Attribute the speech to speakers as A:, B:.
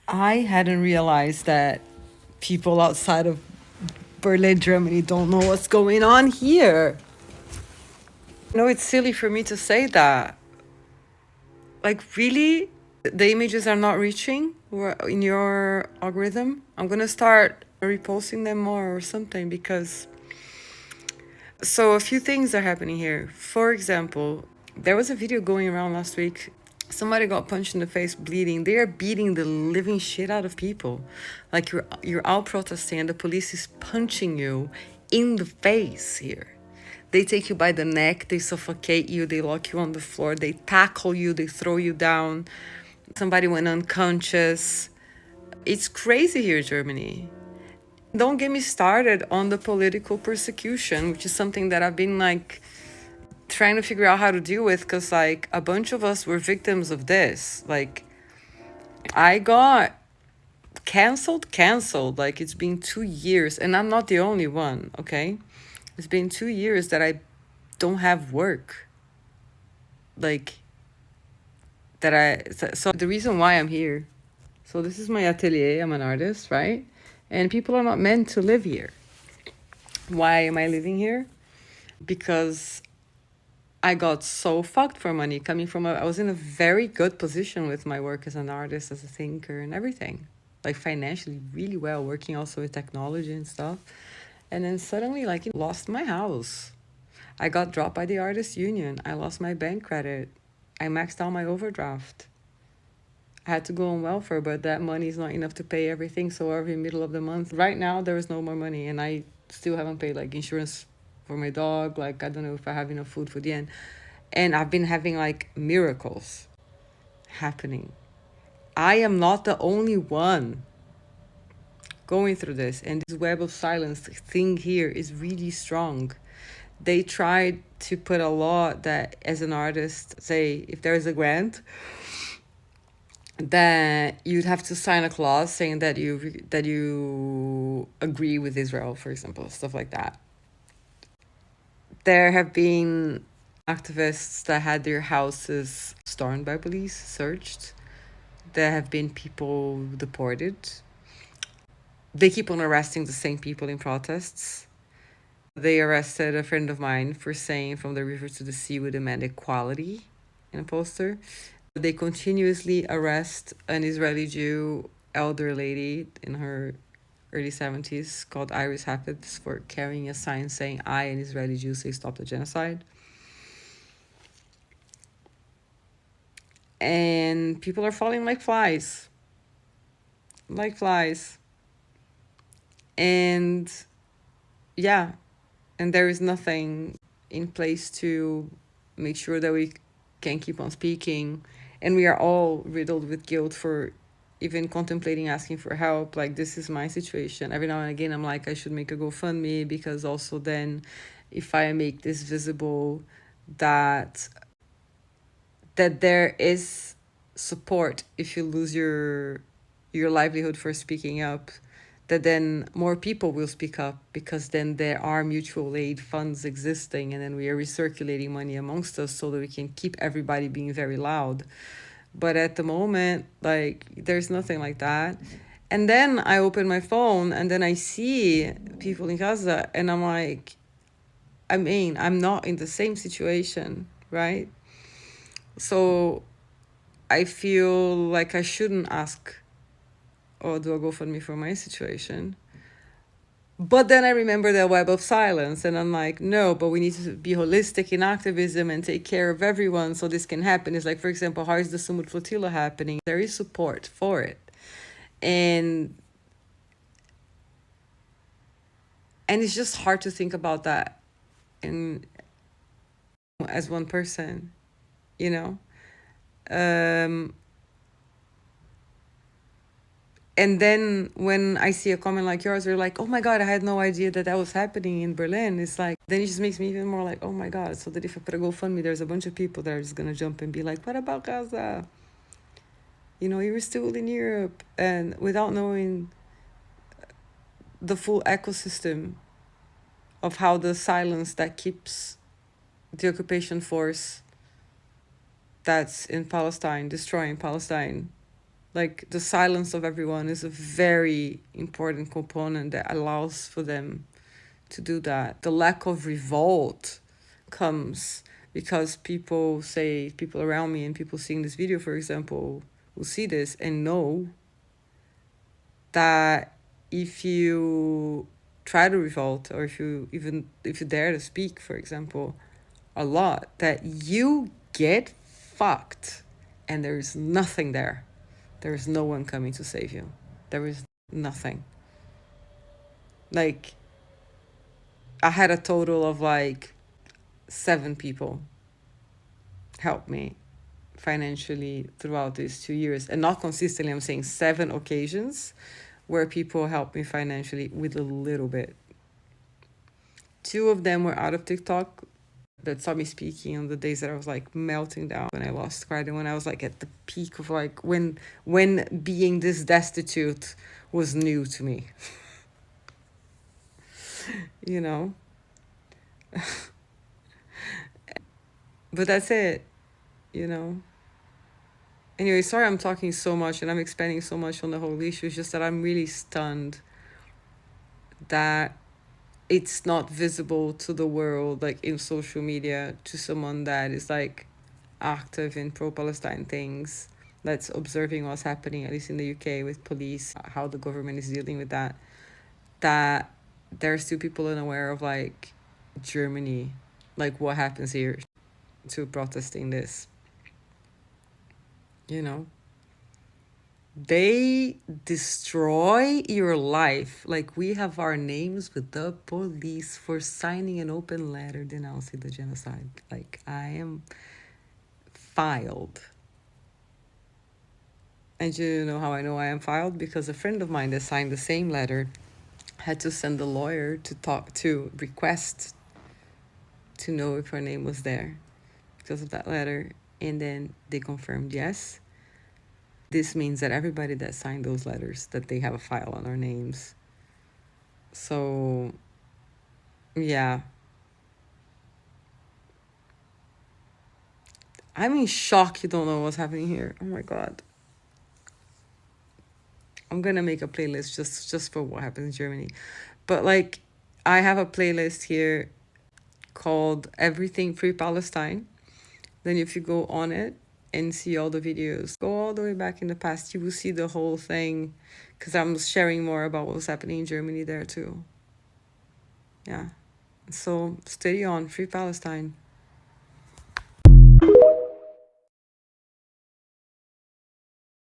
A: I hadn't realized that people outside of Berlin, Germany don't know what's going on here. No, it's silly for me to say that. Like, really? The images are not reaching in your algorithm? I'm gonna start reposting them more or something because. So, a few things are happening here. For example, there was a video going around last week. Somebody got punched in the face, bleeding. They are beating the living shit out of people. Like you're out protesting, and the police is punching you in the face here. They take you by the neck, they suffocate you, they lock you on the floor, they tackle you, they throw you down. Somebody went unconscious. It's crazy here in Germany. Don't get me started on the political persecution, which is something that I've been like trying to figure out how to deal with, because like a bunch of us were victims of this. Like I got canceled. Like it's been 2 years, and I'm not the only one, okay? It's been 2 years that I don't have work. Like that so the reason why I'm here. So this is my atelier. I'm an artist, right? And people are not meant to live here. Why am I living here? Because I got so fucked for money coming from I was in a very good position with my work as an artist, as a thinker and everything. Like financially really well, working also with technology and stuff. And then suddenly like lost my house. I got dropped by the artist union. I lost my bank credit. I maxed out my overdraft. I had to go on welfare, but that money is not enough to pay everything. So every middle of the month, right now, there is no more money. And I still haven't paid like insurance for my dog. Like, I don't know if I have enough food for the end. And I've been having like miracles happening. I am not the only one going through this. And this web of silence thing here is really strong. They tried to put a law that as an artist, say, if there is a grant, that you'd have to sign a clause saying that you agree with Israel, for example, stuff like that. There have been activists that had their houses stormed by police, searched. There have been people deported. They keep on arresting the same people in protests. They arrested a friend of mine for saying from the river to the sea we demand equality in a poster. They continuously arrest an Israeli Jew elder lady in her early 70s called Iris Hapetz for carrying a sign saying, I, an Israeli Jew, say stop the genocide. And people are falling like flies. Like flies. And yeah, and there is nothing in place to make sure that we can keep on speaking. And we are all riddled with guilt for even contemplating asking for help. Like, this is my situation. Every now and again, I'm like, I should make a GoFundMe, because also then if I make this visible, that there is support if you lose your livelihood for speaking up, that then more people will speak up, because then there are mutual aid funds existing, and then we are recirculating money amongst us so that we can keep everybody being very loud. But at the moment, like, there's nothing like that. And then I open my phone and then I see people in Gaza, and I'm like, I mean, I'm not in the same situation, right? So I feel like I shouldn't ask or do a GoFundMe for my situation. But then I remember the web of silence, and I'm like, no, but we need to be holistic in activism and take care of everyone so this can happen. It's like, for example, how is the Sumut Flotilla happening? There is support for it. And it's just hard to think about that in as one person, you know? And then when I see a comment like yours, you're like, oh my God, I had no idea that was happening in Berlin. It's like, then it just makes me even more like, oh my God. So that if I put a GoFundMe, there's a bunch of people that are just going to jump and be like, what about Gaza? You know, you were still in Europe, and without knowing the full ecosystem of how the silence that keeps the occupation force that's in Palestine, destroying Palestine, Like the silence of everyone is a very important component that allows for them to do that. The lack of revolt comes because people around me and people seeing this video, for example, will see this and know that if you try to revolt, or if you dare to speak, for example, a lot, that you get fucked and there is nothing there. There is no one coming to save you. There is nothing. Like, I had a total of like 7 people help me financially throughout these 2 years. And not consistently, I'm saying 7 occasions where people helped me financially with a little bit. 2 of them were out of TikTok, that saw me speaking on the days that I was like melting down, when I lost credit, when I was like at the peak of like when being this destitute was new to me. You know? But that's it, you know? Anyway, sorry I'm talking so much and I'm expanding so much on the whole issue. It's just that I'm really stunned that it's not visible to the world, like in social media, to someone that is like active in pro-Palestine things, that's observing what's happening, at least in the UK, with police, how the government is dealing with that, that there are still people unaware of like Germany, like what happens here to protesting this, you know? They destroy your life. Like, we have our names with the police for signing an open letter denouncing the genocide. Like, I am filed. And you know how I know I am filed? Because a friend of mine that signed the same letter had to send a lawyer to request to know if her name was there because of that letter. And then they confirmed yes. This means that everybody that signed those letters, that they have a file on our names. So, yeah. I'm in shock you don't know what's happening here. Oh my God. I'm gonna make a playlist just for what happens in Germany. But like, I have a playlist here called Everything Free Palestine. Then if you go on it and see all the videos, go all the way back in the past, you will see the whole thing, because I'm sharing more about what's happening in Germany there too. Yeah. So steady on, Free Palestine.